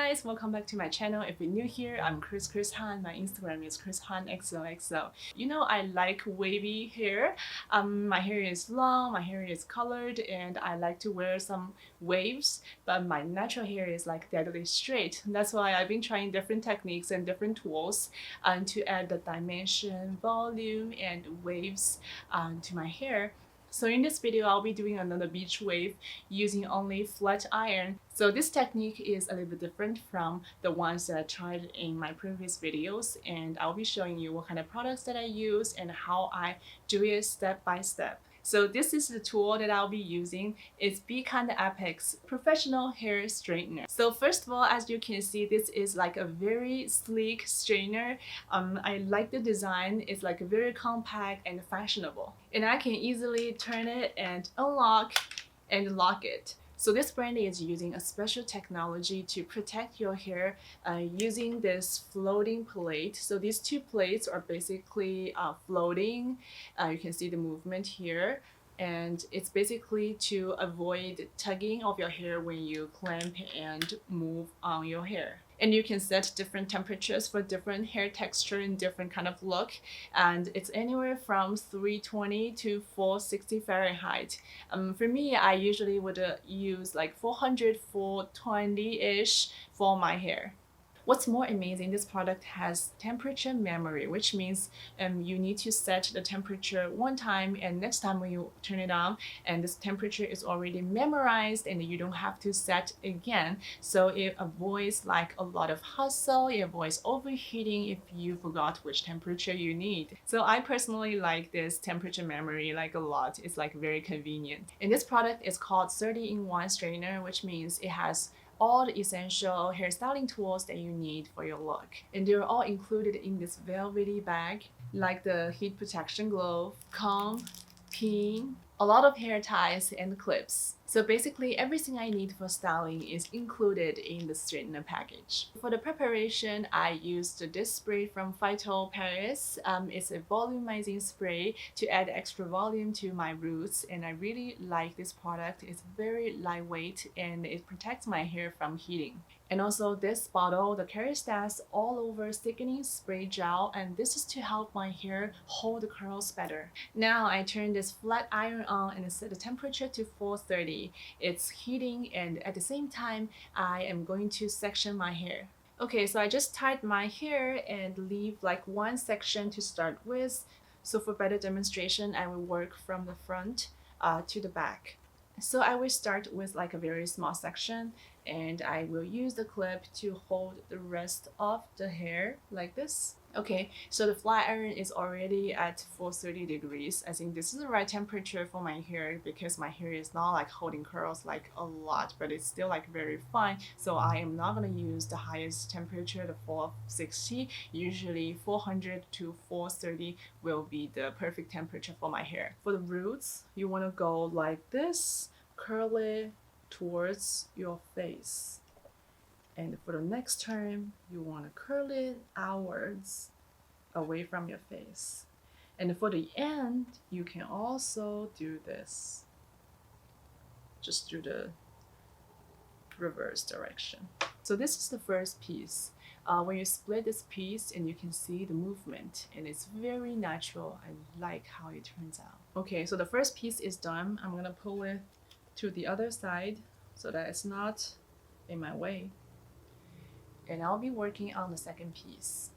guys, welcome back to my channel. If you're new here, I'm Chris Han. My Instagram is chrishanxoxo. You know I like wavy hair. My hair is long, my hair is colored, and I like to wear some waves, but my natural hair is like deadly straight. That's why I've been trying different techniques and different tools to add the dimension, volume, and waves to my hair. So in this video, I'll be doing another beach wave using only flat iron. So this technique is a little bit different from the ones that I tried in my previous videos, and I'll be showing you what kind of products that I use and how I do it step by step. So this is the tool that I'll be using. It's BeKind Apex Professional Hair Straightener. So first of all, as you can see, this is like a very sleek straightener. I like the design. It's like very compact and fashionable. And I can easily turn it and unlock and lock it. So this brand is using a special technology to protect your hair using this floating plate. So these two plates are basically floating. You can see the movement here. And it's basically to avoid tugging of your hair when you clamp and move on your hair. And you can set different temperatures for different hair texture and different kind of look. And it's anywhere from 320 to 460 Fahrenheit. For me, I usually would use like 400, 420-ish for my hair. What's more amazing, this product has temperature memory, which means you need to set the temperature one time, and next time when you turn it on, and this temperature is already memorized and you don't have to set again. So it avoids like a lot of hassle, it avoids overheating if you forgot which temperature you need. So I personally like this temperature memory like a lot. It's like very convenient. And this product is called 30-in-1 straightener, which means it has all the essential hairstyling tools that you need for your look. And they're all included in this velvety bag, like the heat protection glove, comb, pin, a lot of hair ties and clips. So basically everything I need for styling is included in the straightener package. For the preparation, I used this spray from Phyto Paris. It's a volumizing spray to add extra volume to my roots, and I really like this product. It's very lightweight and it protects my hair from heating. And also this bottle, the Kerastase all over thickening spray gel, and this is to help my hair hold the curls better. Now I turn this flat iron on and set the temperature to 430. It's heating, and at the same time I am going to section my hair. Okay, so I just tied my hair and leave like one section to start with. So for better demonstration, I will work from the front to the back. So I will start with like a very small section, and I will use the clip to hold the rest of the hair like this. Okay, so the flat iron is already at 430 degrees. I think this is the right temperature for my hair because my hair is not like holding curls like a lot, but it's still like very fine. So I am not gonna use the highest temperature, the 460. Usually 400 to 430 will be the perfect temperature for my hair. For the roots, you wanna go like this, curl it towards your face. And for the next turn, you want to curl it outwards, away from your face. And for the end, you can also do this. Just do the reverse direction. So this is the first piece. When you split this piece, and you can see the movement, and it's very natural. I like how it turns out. Okay, so the first piece is done. I'm gonna pull it to the other side so that it's not in my way. And I'll be working on the second piece.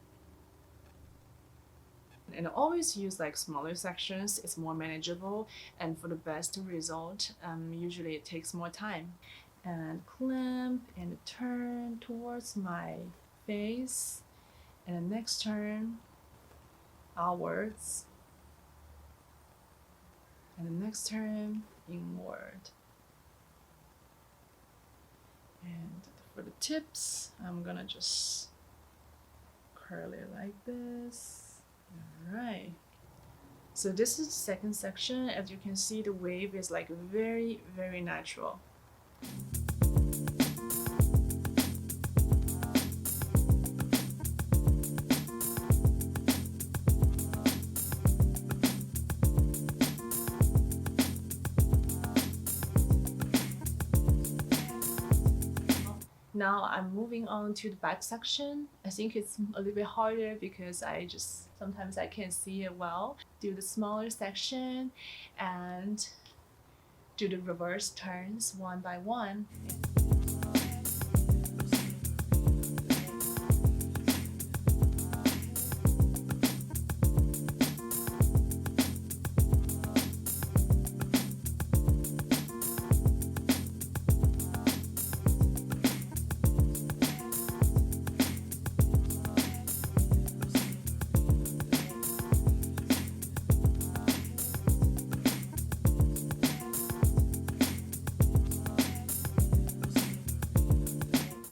And I always use like smaller sections. It's more manageable, and for the best result, usually it takes more time. And clamp and turn towards my face, and the next turn outwards, and the next turn inward. And for the tips, I'm gonna just curl it like this. All right. So this is the second section. As you can see, the wave is like very, very natural. Now I'm moving on to the back section. I think it's a little bit harder because sometimes I can't see it well. Do the smaller section and do the reverse turns one by one.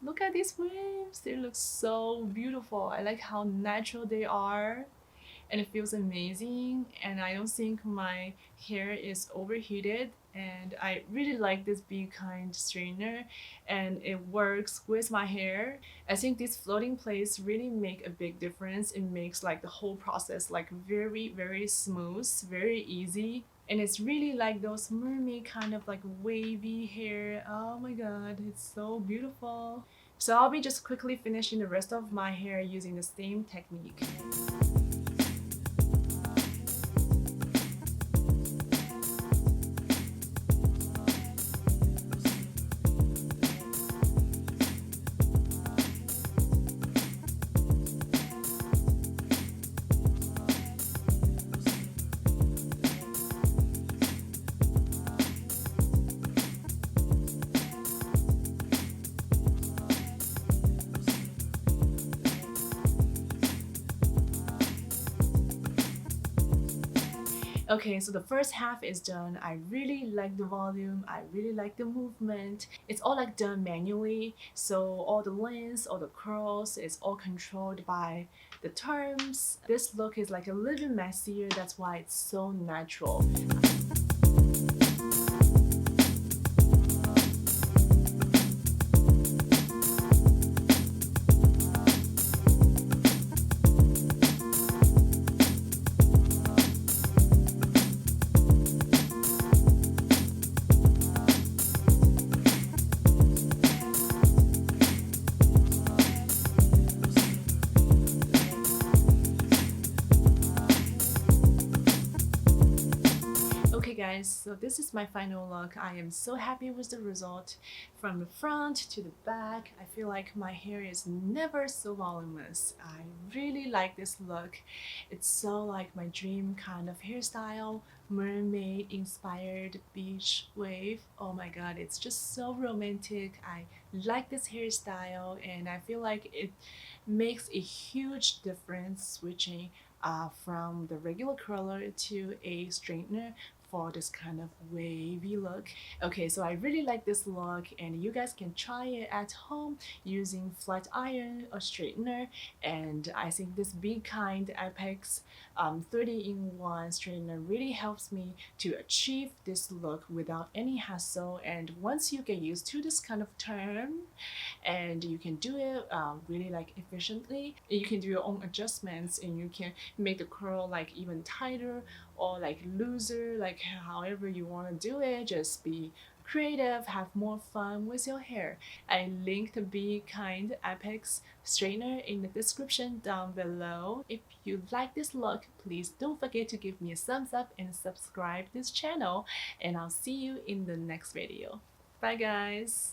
Look at these waves, they look so beautiful. I like how natural they are and it feels amazing, and I don't think my hair is overheated, and I really like this BeKind straightener and it works with my hair. I think these floating plates really make a big difference. It makes like the whole process like very smooth, very easy. And it's really like those mermaid kind of like wavy hair. Oh my god, it's so beautiful. So I'll be just quickly finishing the rest of my hair using the same technique. Okay, so the first half is done. I really like the volume, I really like the movement. It's all like done manually, so all the lengths, all the curls, it's all controlled by the terms. This look is like a little bit messier, that's why it's so natural. Okay guys, so this is my final look. I am so happy with the result. From the front to the back, I feel like my hair is never so voluminous. I really like this look. It's so like my dream kind of hairstyle, mermaid inspired beach wave. Oh my god, it's just so romantic. I like this hairstyle and I feel like it makes a huge difference switching from the regular curler to a straightener for this kind of wavy look. Okay, so I really like this look and you guys can try it at home using flat iron or straightener, and I think this BeKind Apex 30-in-1 straightener really helps me to achieve this look without any hassle. And once you get used to this kind of turn and you can do it really like efficiently, you can do your own adjustments and you can make the curl like even tighter or like looser, like however you want to do it. Just be creative, have more fun with your hair. I linked the BeKind Apex straightener in the description down below. If you like this look, please don't forget to give me a thumbs up and subscribe this channel, and I'll see you in the next video. Bye guys!